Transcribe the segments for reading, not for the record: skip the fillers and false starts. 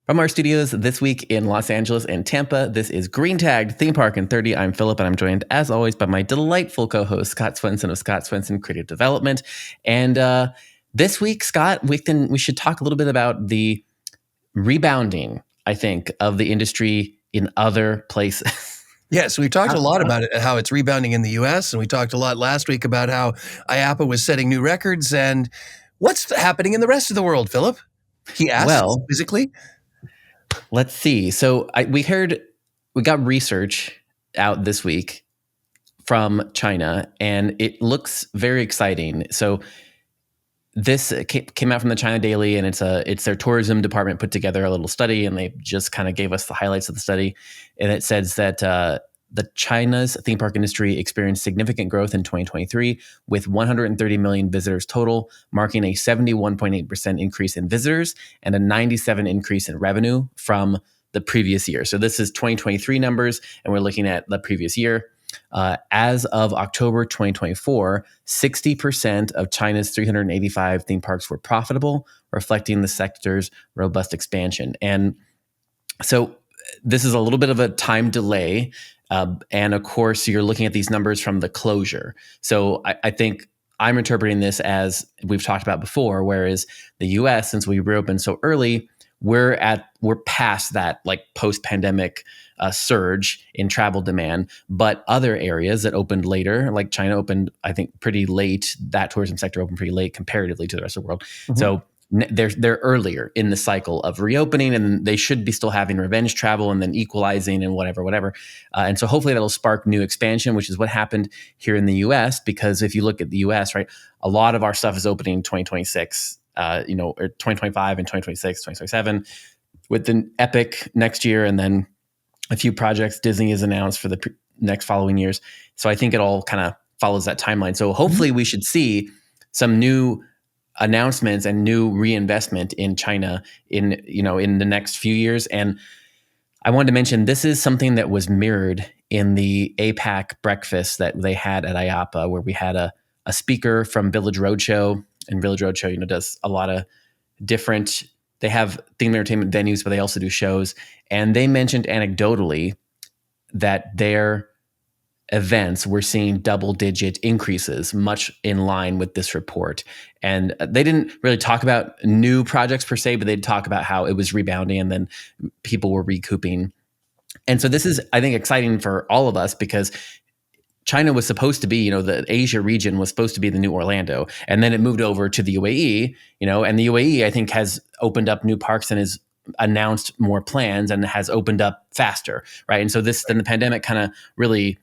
From our studios this week in Los Angeles and Tampa, this is Green Tagged Theme Park in 30. I'm Philip, and I'm joined, as always, by my delightful co-host, Scott Swenson of Scott Swenson Creative Development. And this week, Scott, we should talk a little bit about the rebounding, I think, of the industry in other places. Yes, we talked a lot about it, how it's rebounding in the U.S., and we talked a lot last week about how IAAPA was setting new records. And what's happening in the rest of the world, Philip? He asked physically. Let's see. So we got research out this week from China, and it looks very exciting. So this came out from the China Daily, and it's their tourism department put together a little study, and they just kind of gave us the highlights of the study. And it says that the China's theme park industry experienced significant growth in 2023 with 130 million visitors total, marking a 71.8% increase in visitors and a 97% increase in revenue from the previous year. So this is 2023 numbers, and we're looking at the previous year. As of October 2024, 60% of China's 385 theme parks were profitable, reflecting the sector's robust expansion. And so this is a little bit of a time delay. And of course, you're looking at these numbers from the closure. So I think I'm interpreting this as we've talked about before, whereas the US, since we reopened so early, we're past that like post-pandemic surge in travel demand. But other areas that opened later, like China opened, I think, pretty late. That tourism sector opened pretty late comparatively to the rest of the world. Mm-hmm. So they're earlier in the cycle of reopening, and they should be still having revenge travel and then equalizing and whatever. And so hopefully that'll spark new expansion, which is what happened here in the US. Because if you look at the US, right, a lot of our stuff is opening in 2026, or 2025 and 2026, 2027, with the Epic next year, and then a few projects Disney has announced for the next following years. So I think it all kind of follows that timeline. So hopefully we should see some new announcements and new reinvestment in China in the next few years. And I wanted to mention, this is something that was mirrored in the APAC breakfast that they had at IAAPA, where we had a speaker from Village Roadshow. And Village Roadshow, does a lot of different, they have themed entertainment venues, but they also do shows. And they mentioned anecdotally that their events were seeing double-digit increases, much in line with this report. And they didn't really talk about new projects per se, but they'd talk about how it was rebounding and then people were recouping. And so this is, I think, exciting for all of us, because China was supposed to be, the Asia region was supposed to be the new Orlando. And then it moved over to the UAE, and the UAE, I think, has opened up new parks and has announced more plans and has opened up faster, right? And so then the pandemic kind of really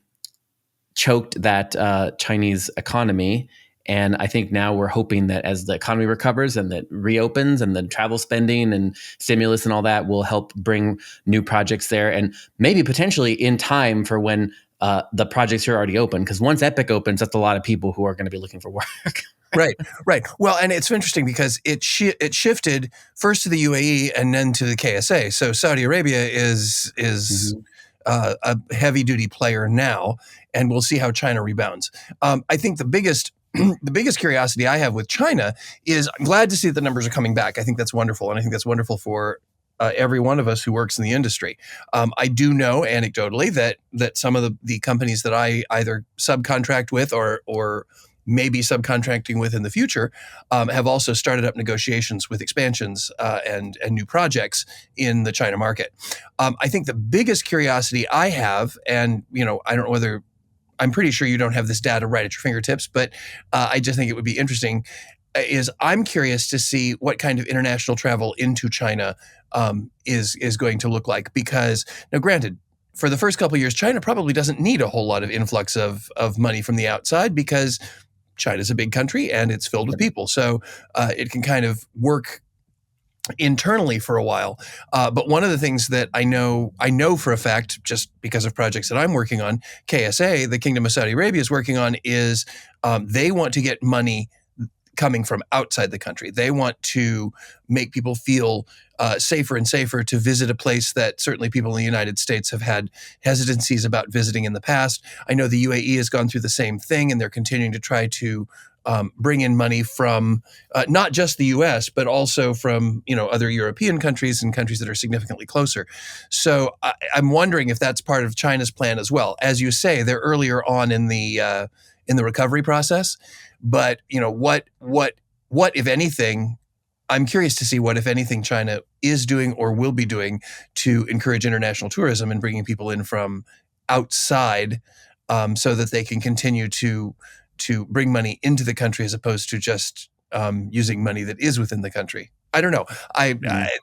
choked that Chinese economy. And I think now we're hoping that as the economy recovers and that reopens, and the travel spending and stimulus and all that will help bring new projects there, and maybe potentially in time for when the projects are already open. Because once Epic opens, that's a lot of people who are going to be looking for work. Right. Well, and it's interesting because it shifted first to the UAE and then to the KSA. So Saudi Arabia is a heavy duty player now, and we'll see how China rebounds. I think the biggest curiosity I have with China is I'm glad to see that the numbers are coming back. I think that's wonderful, and I think that's wonderful for every one of us who works in the industry. I do know anecdotally that some of the companies that I either subcontract with or maybe subcontracting with in the future have also started up negotiations with expansions and new projects in the China market. I think the biggest curiosity I have, and I don't know whether, I'm pretty sure you don't have this data right at your fingertips, but I just think it would be interesting, is I'm curious to see what kind of international travel into China is going to look like. Because now, granted, for the first couple of years, China probably doesn't need a whole lot of influx of money from the outside, because China's a big country and it's filled with people. So it can kind of work internally for a while. But one of the things that I know for a fact, just because of projects that I'm working on, KSA, the Kingdom of Saudi Arabia, is working on, is they want to get money coming from outside the country. They want to make people feel safer and safer to visit a place that certainly people in the United States have had hesitancies about visiting in the past. I know the UAE has gone through the same thing, and they're continuing to try to bring in money from not just the U.S. but also from other European countries and countries that are significantly closer. So I'm wondering if that's part of China's plan as well. As you say, they're earlier on in the recovery process, but what if anything? I'm curious to see what, if anything, China is doing or will be doing to encourage international tourism and bringing people in from outside, so that they can continue to bring money into the country as opposed to just using money that is within the country. I don't know.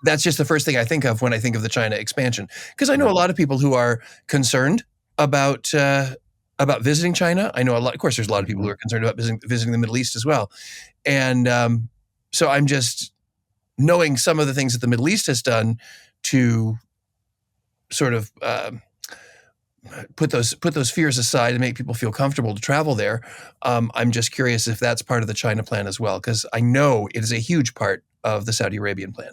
That's just the first thing I think of when I think of the China expansion, because I know a lot of people who are concerned about visiting China. I know a lot. Of course, there's a lot of people who are concerned about visiting the Middle East as well, and so I'm just knowing some of the things that the Middle East has done to sort of put those fears aside and make people feel comfortable to travel there. I'm just curious if that's part of the China plan as well, because I know it is a huge part of the Saudi Arabian plan.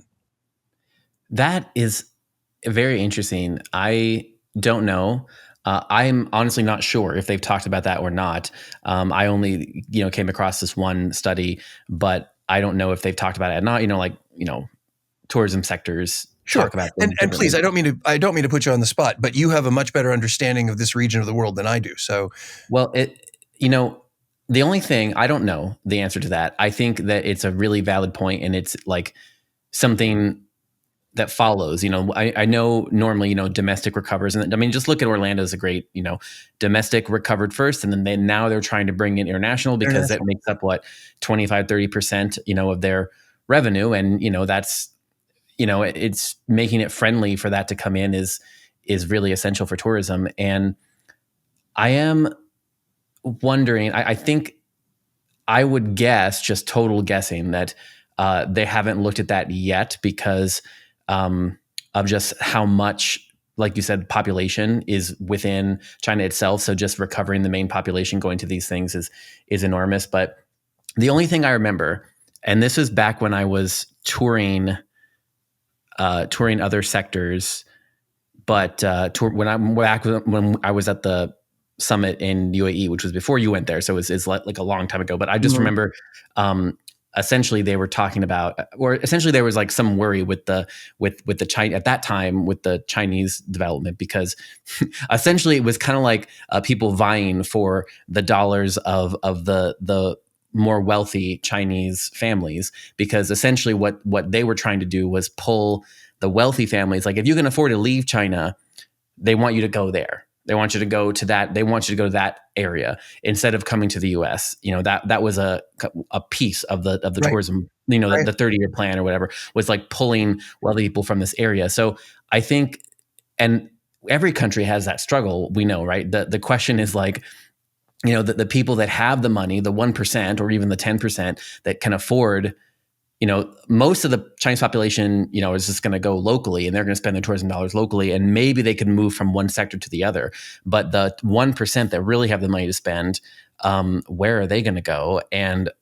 That is very interesting. I don't know. I'm honestly not sure if they've talked about that or not. I only came across this one study, but I don't know if they've talked about it or not. Tourism sectors. Sure. Talk about and please, I don't mean to put you on the spot, but you have a much better understanding of this region of the world than I do. So, well, the only thing, I don't know the answer to that. I think that it's a really valid point, and it's like something that follows. I know normally, domestic recovers, and I mean, just look at Orlando as a great, domestic recovered first, and then now they're trying to bring in international because that makes up 25-30%, of their revenue, and that's. It's making it friendly for that to come in is really essential for tourism. And I am wondering, I think I would guess, just total guessing, that they haven't looked at that yet because of just how much, like you said, population is within China itself. So just recovering the main population going to these things is enormous. But the only thing I remember, and this was back when I was touring other sectors, but when I was at the summit in UAE, which was before you went there, so it's like a long time ago. But I just remember, essentially they were talking about, or essentially there was like some worry with the China at that time with the Chinese development, because essentially it was kind of like people vying for the dollars of the more wealthy Chinese families, because essentially what they were trying to do was pull the wealthy families. Like, if you can afford to leave China, they want you to go there. They want you to go to that. They want you to go to that area instead of coming to the U.S. That was a piece of the right. tourism. The 30-year plan or whatever was like pulling wealthy people from this area. So I think, and every country has that struggle. We know, right? The question is like, the people that have the money, the 1% or even the 10% that can afford, most of the Chinese population, is just going to go locally, and they're going to spend their tourism dollars locally, and maybe they can move from one sector to the other. But the 1% that really have the money to spend, where are they going to go? And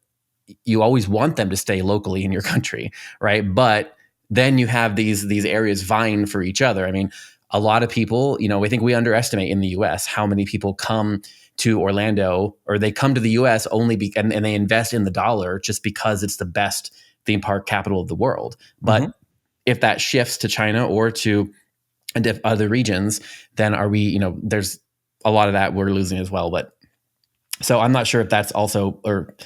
you always want them to stay locally in your country, right? But then you have these areas vying for each other. I mean, a lot of people, I think we underestimate in the U.S. how many people come to Orlando, or they come to the U.S. only and they invest in the dollar just because it's the best theme park capital of the world. But if that shifts to China or to other regions, then are we, there's a lot of that we're losing as well. But so I'm not sure if that's also, or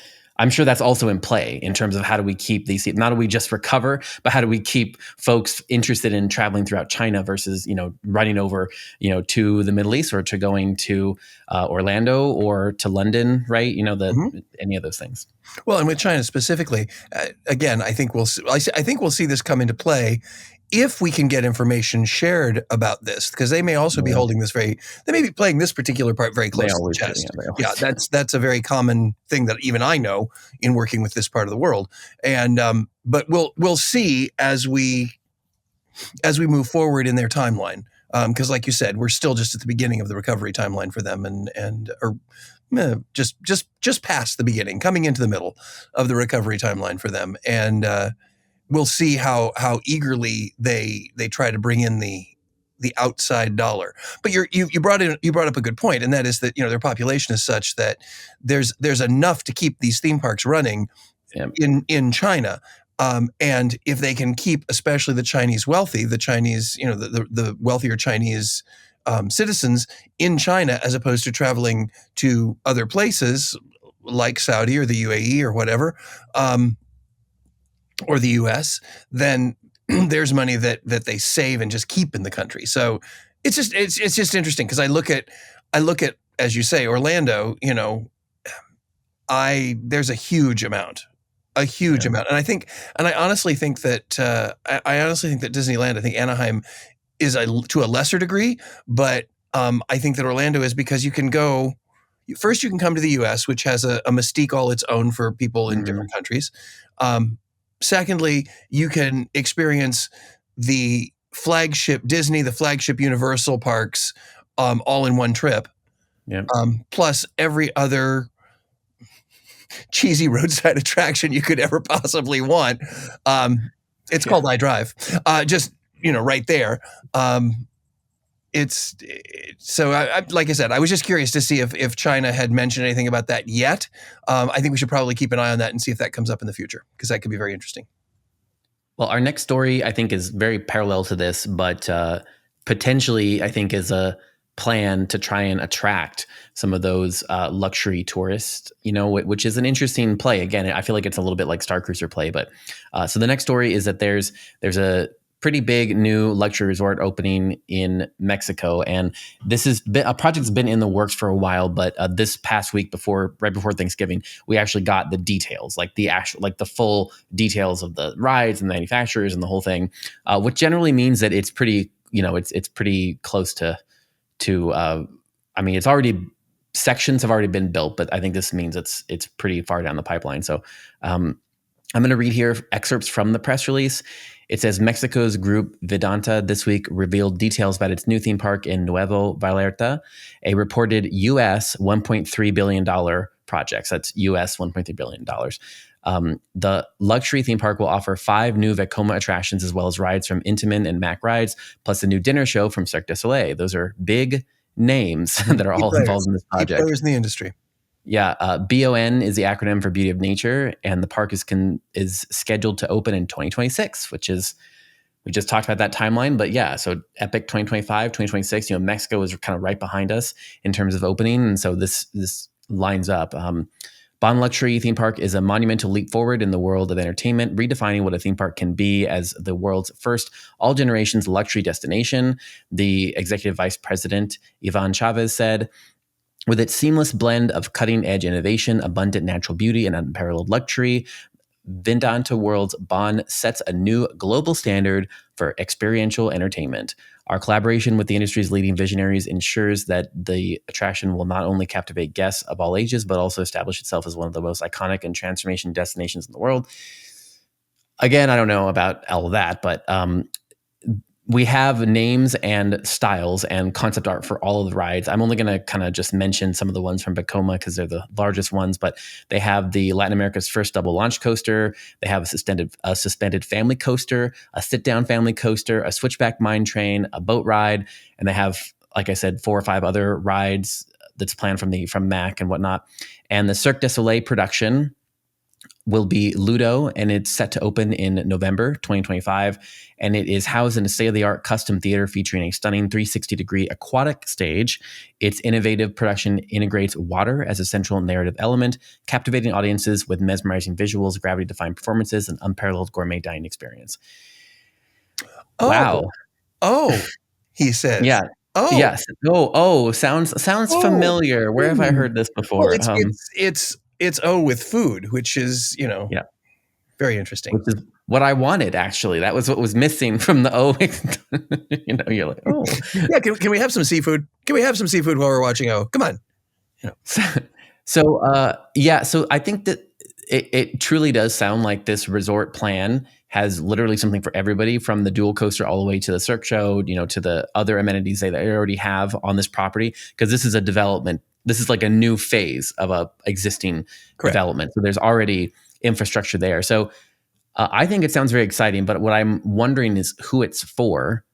I'm sure that's also in play in terms of how do we keep these, not do we just recover, but how do we keep folks interested in traveling throughout China versus, running over, to the Middle East or to going to Orlando or to London, right? Any of those things. Well, and with China specifically, again, I think we'll see this come into play if we can get information shared about this, because they may also be holding this they may be playing this particular part very close to the chest. Yeah, that's a very common thing that even I know in working with this part of the world. And but we'll see as we move forward in their timeline, because like you said, we're still just at the beginning of the recovery timeline for them, or just past the beginning, coming into the middle of the recovery timeline for them, and we'll see how eagerly they try to bring in the the outside dollar. But you brought up a good point, and that is that their population is such that there's enough to keep these theme parks running in China. And if they can keep, especially the Chinese wealthy, the Chinese, the wealthier Chinese citizens in China, as opposed to traveling to other places like Saudi or the UAE or whatever, or the US, then there's money that they save and just keep in the country. So it's just interesting because I look at, as you say, Orlando, there's a huge amount. And I honestly think that Disneyland, I think Anaheim is to a lesser degree, but I think that Orlando is, because you can go. First, you can come to the U.S., which has a mystique all its own for people in different countries. Secondly, you can experience the flagship Disney, the flagship Universal parks, all in one trip. Yeah. Plus every other cheesy roadside attraction you could ever possibly want. It's called iDrive. Just right there. It's so like I said, I was just curious to see if China had mentioned anything about that yet. I think we should probably keep an eye on that and see if that comes up in the future, because that could be very interesting. Well, our next story, I think, is very parallel to this, but potentially, I think, is a plan to try and attract some of those luxury tourists, which is an interesting play. Again, I feel like it's a little bit like Star Cruiser play. But so the next story is that there's a pretty big new luxury resort opening in Mexico, and this is a project that's been in the works for a while. But this past week, right before Thanksgiving, we actually got the details, like the full details of the rides and the manufacturers and the whole thing, which generally means that it's pretty, it's pretty close to. It's already, sections have already been built, but I think this means it's pretty far down the pipeline. So I'm going to read here excerpts from the press release. It says Mexico's Grupo Vidanta this week revealed details about its new theme park in Nuevo Vallarta, a reported US $1.3 billion project. So that's US $1.3 billion. The luxury theme park will offer 5 new Vekoma attractions, as well as rides from Intamin and Mack Rides, plus a new dinner show from Cirque du Soleil. Those are big names that are all involved in this project. Key players in the industry. Yeah, BON is the acronym for Beauty of Nature, and the park is scheduled to open in 2026, which is, we just talked about that timeline, but yeah, so Epic 2025, 2026, Mexico is kind of right behind us in terms of opening, and so this lines up. Bon Luxury Theme Park is a monumental leap forward in the world of entertainment, redefining what a theme park can be as the world's first all-generations luxury destination, the executive vice president, Ivan Chavez, said. With its seamless blend of cutting-edge innovation, abundant natural beauty, and unparalleled luxury, VidantaWorld's Bon sets a new global standard for experiential entertainment. Our collaboration with the industry's leading visionaries ensures that the attraction will not only captivate guests of all ages, but also establish itself as one of the most iconic and transformation destinations in the world. Again, I don't know about all of that, but we have names and styles and concept art for all of the rides. I'm only going to kind of just mention some of the ones from Vekoma because they're the largest ones, but they have the Latin America's first double launch coaster. They have a suspended family coaster, a sit-down family coaster, a switchback mine train, a boat ride, and they have, like I said, 4 or 5 other rides that's planned from Mack and whatnot. And the Cirque du Soleil production will be Ludo, and it's set to open in November 2025. And it is housed in a state-of-the-art custom theater featuring a stunning 360-degree aquatic stage. Its innovative production integrates water as a central narrative element, captivating audiences with mesmerizing visuals, gravity-defying performances, and unparalleled gourmet dining experience. Oh. Wow. Oh, he says. Yeah. Oh. Yes. Oh, sounds familiar. Where have I heard this before? Well, it's with food, which is, very interesting. Which is what I wanted, actually. That was what was missing from the O. You're like, oh. Yeah, can we have some seafood? Can we have some seafood while we're watching O? Come on. So I think that it truly does sound like this resort plan has literally something for everybody, from the dual coaster all the way to the Cirque show, to the other amenities they already have on this property, because this is a development. This is like a new phase of a existing development. So there's already infrastructure there. So I think it sounds very exciting, but what I'm wondering is who it's for,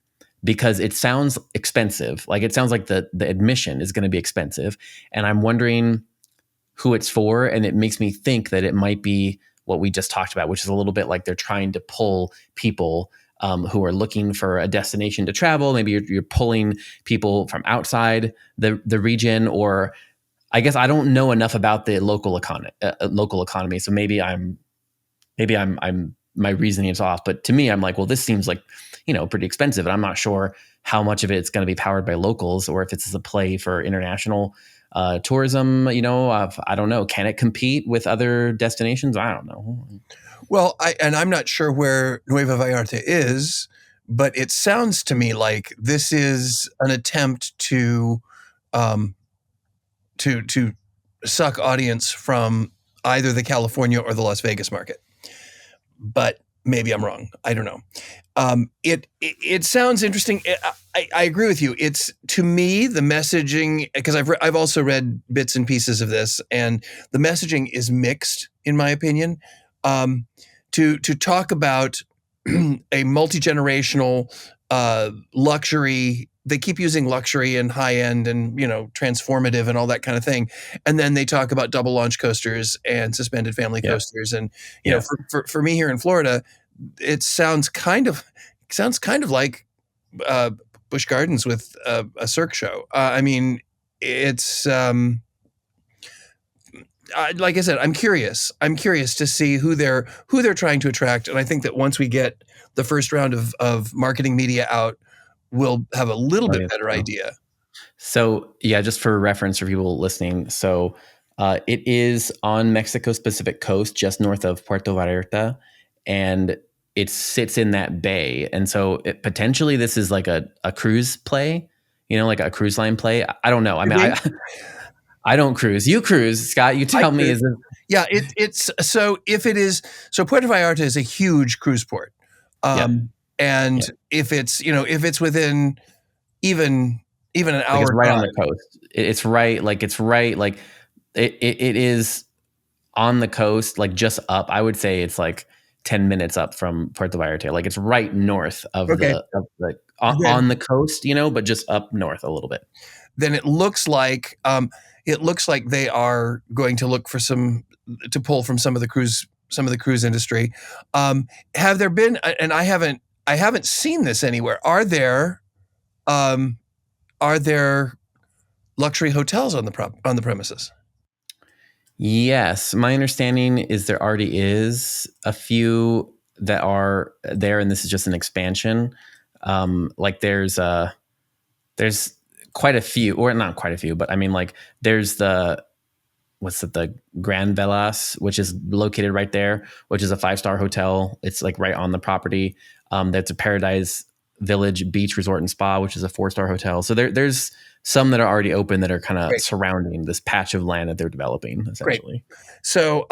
because it sounds expensive. Like, it sounds like the admission is going to be expensive, and I'm wondering who it's for, and it makes me think that it might be what we just talked about, which is a little bit like they're trying to pull people who are looking for a destination to travel. Maybe you're pulling people from outside the region, or I guess I don't know enough about the local economy. So maybe I'm my reasoning is off. But to me, I'm like, well, this seems like, pretty expensive, and I'm not sure how much of it's going to be powered by locals, or if it's a play for international tourism. I don't know. Can it compete with other destinations? I don't know. Well, I'm not sure where Nueva Vallarta is, but it sounds to me like this is an attempt to suck audience from either the California or the Las Vegas market. But maybe I'm wrong. I don't know. It sounds interesting. I agree with you. It's, to me, the messaging, because I've also read bits and pieces of this, and the messaging is mixed, in my opinion. To talk about a multi-generational luxury, they keep using luxury and high end and transformative and all that kind of thing, and then they talk about double launch coasters and suspended family coasters, and for me here in Florida, it sounds kind of like Busch Gardens with a Cirque show. I mean, it's like I said, I'm curious. I'm curious to see who they're trying to attract, and I think that once we get the first round of marketing media out, we'll have a little bit better idea. So yeah, just for reference for people listening, so it is on Mexico's Pacific coast, just north of Puerto Vallarta, and it sits in that bay. And so potentially this is like a cruise play, like a cruise line play. I don't know. I mean, I don't cruise. You cruise, Scott. You tell me. Yeah, it's so if it is, so Puerto Vallarta is a huge cruise port. And if it's within even an hour, it's right on the coast. It's right. Like it is on the coast, like just up. I would say it's like 10 minutes up from Puerto Vallarta. Like, it's right north of on the coast, but just up north a little bit. Then it looks like they are going to look for to pull from some of the cruise industry. Have there been, and I haven't seen this anywhere, are there luxury hotels on the premises? Yes, my understanding is there already is a few that are there, and this is just an expansion. Like there's quite a few, or not quite a few, but I mean, like, there's the Grand Velas, which is located right there, which is a 5-star hotel. It's like right on the property. That's a Paradise Village Beach Resort and Spa, which is a 4-star hotel. So there's some that are already open that are kind of surrounding this patch of land that they're developing, essentially. Great. So,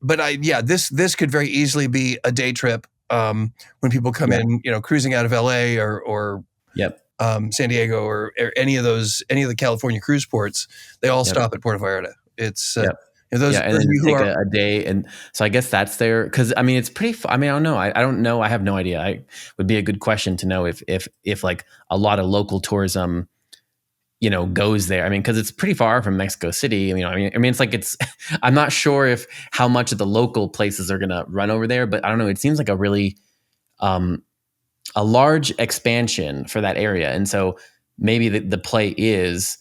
this could very easily be a day trip when people come in, cruising out of LA or San Diego or any of the California cruise ports. They all stop at Puerto Vallarta. It's and then you take a day, and so I guess that's there, because I mean, it's pretty. I mean, I don't know. I don't know. I have no idea. I would be a good question to know if like a lot of local tourism, goes there. I mean, because it's pretty far from Mexico City. I mean, it's like I'm not sure how much of the local places are gonna run over there, but I don't know. It seems like a really a large expansion for that area, and so maybe the play is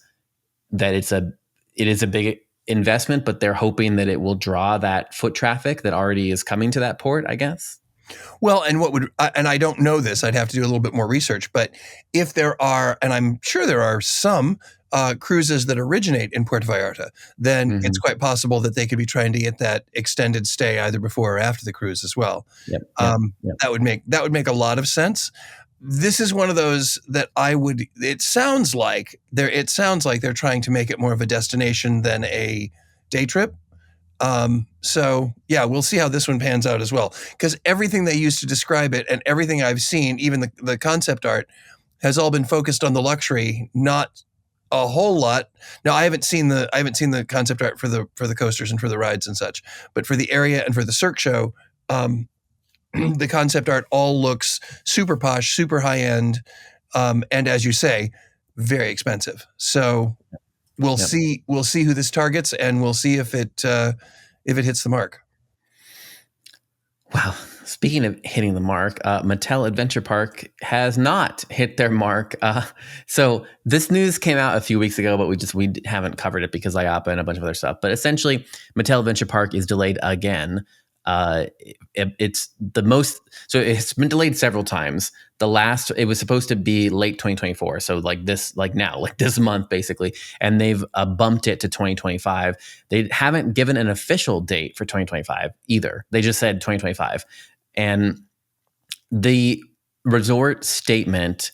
that it is a big investment, but they're hoping that it will draw that foot traffic that already is coming to that port, I guess. Well, and and I don't know this, I'd have to do a little bit more research, but if there are, and I'm sure there are some cruises that originate in Puerto Vallarta, then it's quite possible that they could be trying to get that extended stay either before or after the cruise as well. That would make a lot of sense. This is one of those that it sounds like they're trying to make it more of a destination than a day trip. So yeah, we'll see how this one pans out as well, because everything they used to describe it and everything I've seen, even the concept art, has all been focused on the luxury, not a whole lot. Now, I haven't seen the concept art for the coasters and for the rides and such, but for the area and for the Cirque show, the concept art all looks super posh, super high end. and as you say, very expensive. So we'll Yep. see who this targets, and we'll see if it hits the mark. Wow. Speaking of hitting the mark, Mattel Adventure Park has not hit their mark. So this news came out a few weeks ago, but we haven't covered it because IAAPA and a bunch of other stuff. But essentially, Mattel Adventure Park is delayed again. It's been delayed several times. It was supposed to be late 2024, so like this month basically, and they've bumped it to 2025. They haven't given an official date for 2025 either. They just said 2025, and the resort statement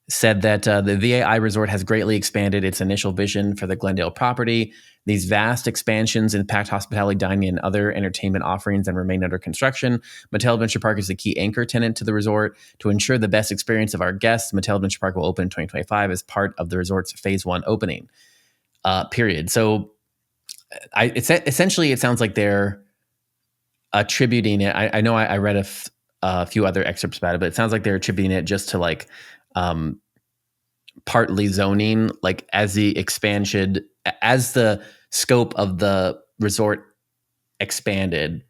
said that the VAI resort has greatly expanded its initial vision for the Glendale property. These vast expansions impact hospitality, dining, and other entertainment offerings and remain under construction. Mattel Adventure Park is the key anchor tenant to the resort. To ensure the best experience of our guests, Mattel Adventure Park will open in 2025 as part of the resort's Phase 1 opening. Period. So essentially, it sounds like they're attributing it. I know I read a few other excerpts about it, but it sounds like they're attributing it just to like partly zoning, like as the scope of the resort expanded,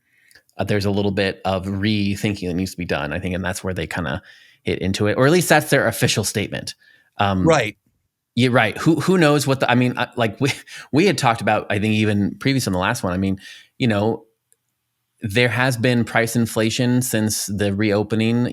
there's a little bit of rethinking that needs to be done, I think, and that's where they kind of hit into it, or at least that's their official statement. Right. Yeah, right. Who knows what I mean, like we had talked about, I think even previous on the last one. I mean, there has been price inflation since the reopening,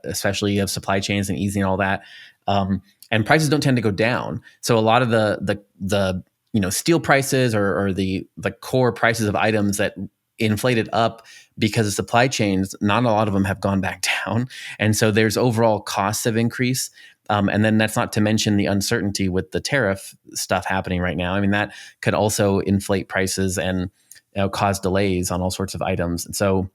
especially of supply chains and easing all that. And prices don't tend to go down. So a lot of the steel prices or the core prices of items that inflated up because of supply chains, not a lot of them have gone back down. And so there's overall costs have increased. And then that's not to mention the uncertainty with the tariff stuff happening right now. I mean, that could also inflate prices and cause delays on all sorts of items. And so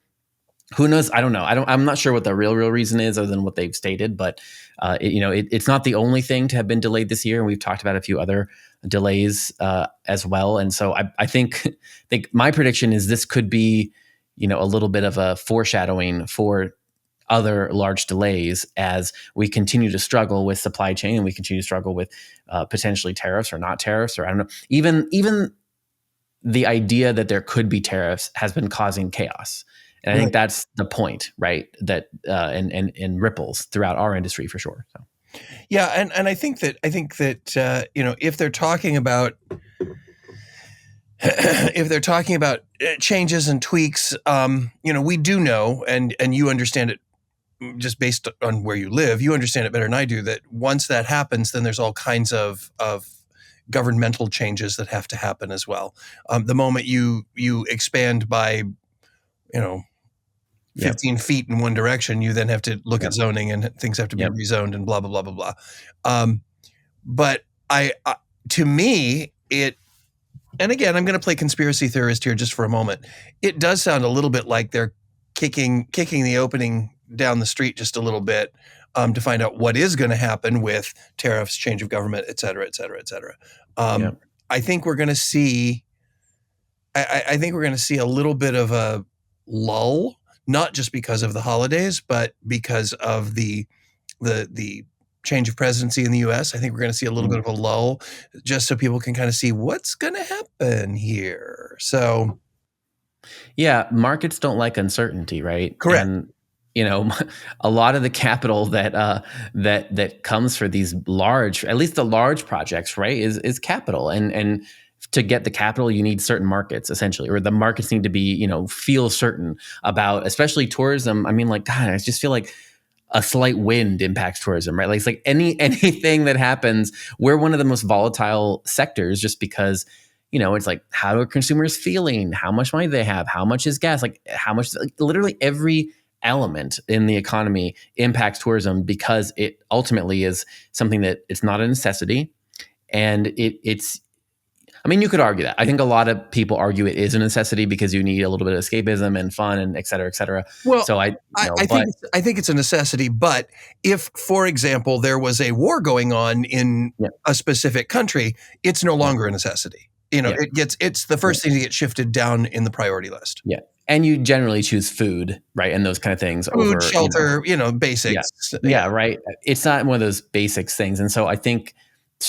who knows? I don't know. I'm not sure what the real reason is other than what they've stated, but it's not the only thing to have been delayed this year. And we've talked about a few other delays as well. And so I think my prediction is this could be, a little bit of a foreshadowing for other large delays as we continue to struggle with supply chain and we continue to struggle with potentially tariffs or not tariffs, or I don't know, even the idea that there could be tariffs has been causing chaos. And I think that's the point, right? That and ripples throughout our industry for sure. So. Yeah, and I think that if they're talking about changes and tweaks, we do know, and you understand it just based on where you live. You understand it better than I do, that once that happens, then there's all kinds of governmental changes that have to happen as well. The moment you expand by 15 feet in one direction, you then have to look at zoning and things have to be rezoned and blah, blah, blah, blah, blah. But to me, and again, I'm going to play conspiracy theorist here just for a moment. It does sound a little bit like they're kicking the opening down the street just a little bit to find out what is going to happen with tariffs, change of government, et cetera, et cetera, et cetera. I think we're going to see. I think we're going to see a little bit of a lull, not just because of the holidays, but because of the change of presidency in the U.S. I think we're going to see a little bit of a lull, just so people can kind of see what's going to happen here. So, yeah, markets don't like uncertainty, right? Correct. And a lot of the capital that comes for these large, at least the large projects, right, is capital, and to get the capital, you need certain markets essentially, or the markets need to be, feel certain about, especially tourism. I mean, like, God, I just feel like a slight wind impacts tourism, right? Like it's like anything that happens, we're one of the most volatile sectors just because, it's like, how are consumers feeling? How much money they have? How much is gas? Like how much, like, literally every element in the economy impacts tourism because it ultimately is something that it's not a necessity. And it's, I mean, you could argue that. I think a lot of people argue it is a necessity because you need a little bit of escapism and fun and et cetera, et cetera. Well, so I think it's a necessity. But if, for example, there was a war going on in a specific country, it's no longer a necessity. It's the first thing to get shifted down in the priority list. Yeah. and you generally choose food, right, and those kind of things Food, over, shelter, yeah, basics. yeah, right. It's not one of those basics things, and so I think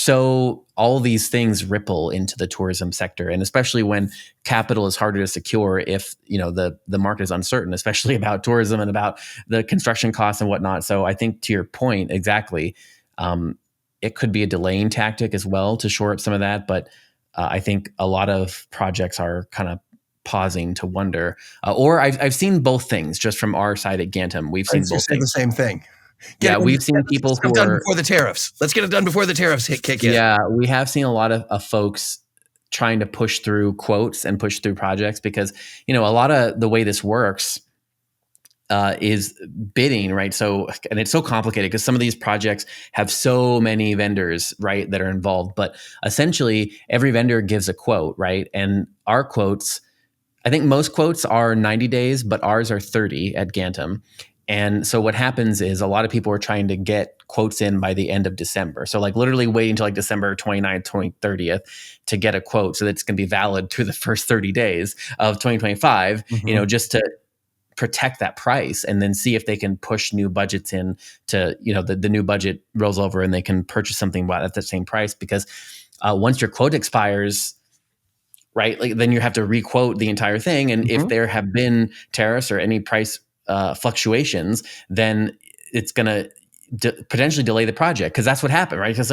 all these things ripple into the tourism sector, and especially when capital is harder to secure if the market is uncertain, especially about tourism and about the construction costs and whatnot. So I think to your point exactly, it could be a delaying tactic as well to shore up some of that, but I think a lot of projects are kind of pausing to wonder. Or I've seen both things just from our side at Gantom. We've I seen was both just say the things. same thing. Yeah, we've seen Let's get people stuff who done are. before the tariffs. Let's get it done before the tariffs kick in. Yeah, we have seen a lot of folks trying to push through quotes and push through projects because a lot of the way this works is bidding, right? So, and it's so complicated because some of these projects have so many vendors, right, that are involved. But essentially, every vendor gives a quote, right? And our quotes, I think most quotes are 90 days, but ours are 30 at Gantom. And so what happens is a lot of people are trying to get quotes in by the end of December. So like literally waiting until like December 29th, 30th to get a quote so that it's going to be valid through the first 30 days of 2025, just to protect that price and then see if they can push new budgets in to, the new budget rolls over and they can purchase something at the same price. Because once your quote expires, right, like then you have to requote the entire thing. And if there have been tariffs or any price fluctuations, then it's going to potentially delay the project, because that's what happened, right? Because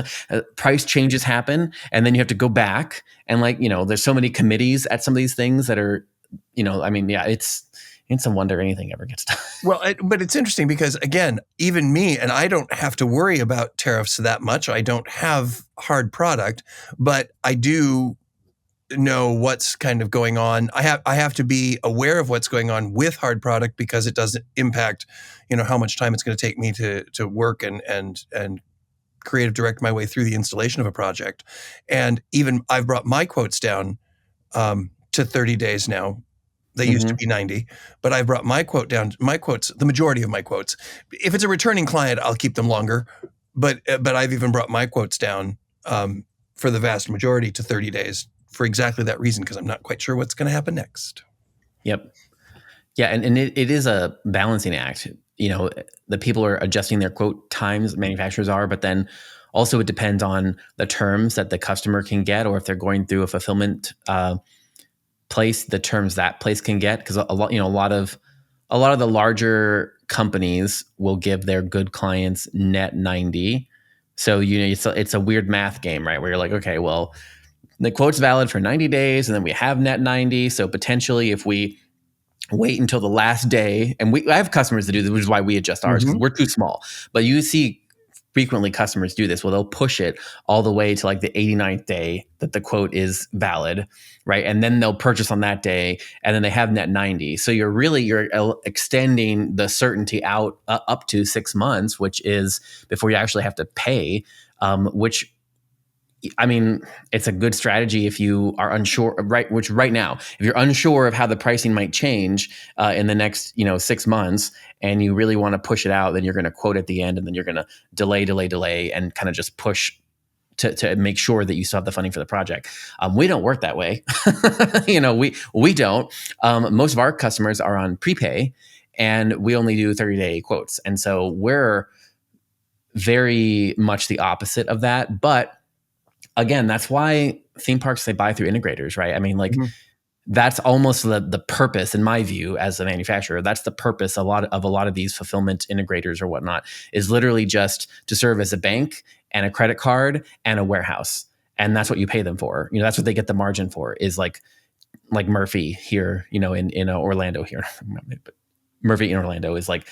price changes happen and then you have to go back and there's so many committees at some of these things that are, it's a wonder anything ever gets done. Well, but it's interesting because, again, even me, and I don't have to worry about tariffs that much. I don't have hard product, but I do know what's kind of going on. I have to be aware of what's going on with hard product because it doesn't impact, how much time it's going to take me to work and creative direct my way through the installation of a project. And even I've brought my quotes down to 30 days now. They used to be 90, but I brought my quote down. My quotes, the majority of my quotes. If it's a returning client, I'll keep them longer. But I've even brought my quotes down for the vast majority to 30 days for exactly that reason, because I'm not quite sure what's going to happen next. Yep. Yeah, and it is a balancing act. The people are adjusting their quote times, manufacturers are, but then also it depends on the terms that the customer can get, or if they're going through a fulfillment place, the terms that place can get, because a lot of the larger companies will give their good clients net 90. So it's a weird math game, right? Where you're like, okay, well, the quote's valid for 90 days, and then we have net 90. So potentially, if we wait until the last day, and I have customers that do this, which is why we adjust ours because we're too small. But you see frequently customers do this. Well, they'll push it all the way to like the 89th day that the quote is valid, right? And then they'll purchase on that day, and then they have net 90. So you're extending the certainty out up to 6 months, which is before you actually have to pay, which, I mean, it's a good strategy if you are unsure, right? Which right now, if you're unsure of how the pricing might change in the next, 6 months, and you really want to push it out, then you're going to quote at the end, and then you're going to delay, and kind of just push to make sure that you still have the funding for the project. We don't work that way. We don't. Most of our customers are on prepay, and we only do 30-day quotes, and so we're very much the opposite of that, but again, that's why theme parks, they buy through integrators, right? I mean, that's almost the purpose, in my view, as a manufacturer. That's the purpose a lot of these fulfillment integrators or whatnot, is literally just to serve as a bank and a credit card and a warehouse. And that's what you pay them for. That's what they get the margin for, is like Murphy here, in Orlando here. Murphy in Orlando is like,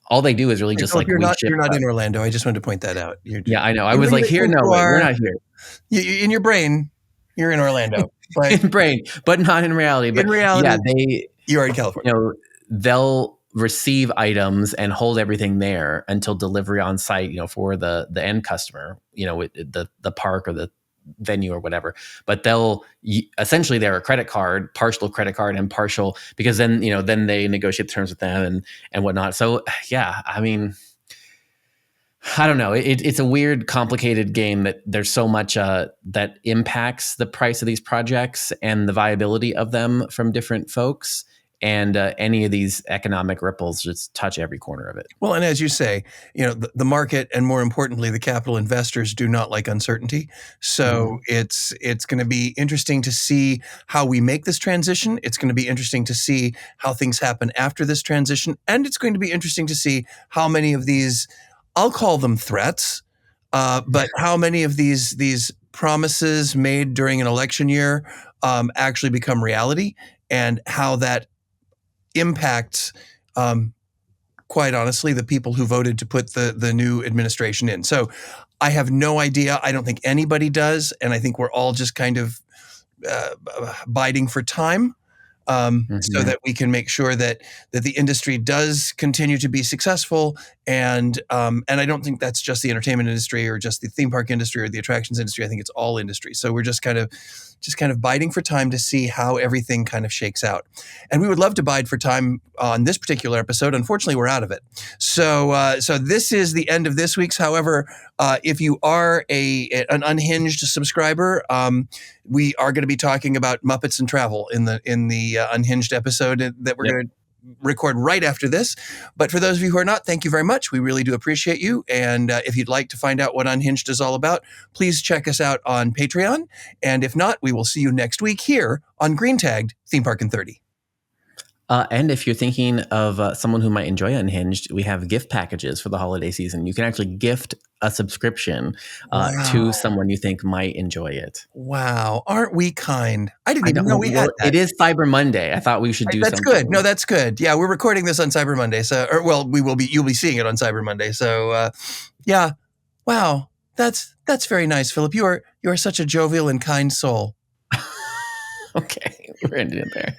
all they do is really just like you're we ship. You're not in Orlando. I just wanted to point that out. Yeah, I know. I was like, here, no, wait, we're not here. In your brain, you're in Orlando, but in brain, but not in reality. But in reality, yeah, you are in California. They'll receive items and hold everything there until delivery on site, for the end customer, the park or the venue or whatever. But essentially they're a credit card, partial credit card and partial, because then they negotiate terms with them and whatnot. So yeah, I mean, I don't know. It's a weird, complicated game that there's so much that impacts the price of these projects and the viability of them from different folks. And any of these economic ripples just touch every corner of it. Well, and as you say, the market and more importantly, the capital investors do not like uncertainty. So it's going to be interesting to see how we make this transition. It's going to be interesting to see how things happen after this transition. And it's going to be interesting to see how many of these, I'll call them threats, but how many of these promises made during an election year actually become reality, and how that impacts, quite honestly, the people who voted to put the new administration in. So I have no idea. I don't think anybody does. And I think we're all just kind of biding for time. So that we can make sure that the industry does continue to be successful, and I don't think that's just the entertainment industry or just the theme park industry or the attractions industry. I think it's all industry. So we're just kind of biding for time to see how everything kind of shakes out. And we would love to bide for time on this particular episode. Unfortunately, we're out of it. So this is the end of this week's. However, if you are an Unhinged subscriber, we are going to be talking about Muppets and Travel in the Unhinged episode that we're going to record right after this. But for those of you who are not, thank you very much. We really do appreciate you. And if you'd like to find out what Unhinged is all about, please check us out on Patreon. And if not, we will see you next week here on Green Tagged Theme Park in 30. And if you're thinking of someone who might enjoy Unhinged, we have gift packages for the holiday season. You can actually gift a subscription to someone you think might enjoy it. Wow. Aren't we kind? I didn't even know we had that. It is Cyber Monday. I thought we should do something. That's good. No, that's good. Yeah, we're recording this on Cyber Monday. You'll be seeing it on Cyber Monday. So, yeah. Wow. That's very nice, Philip. You are such a jovial and kind soul. Okay. We're ending it there.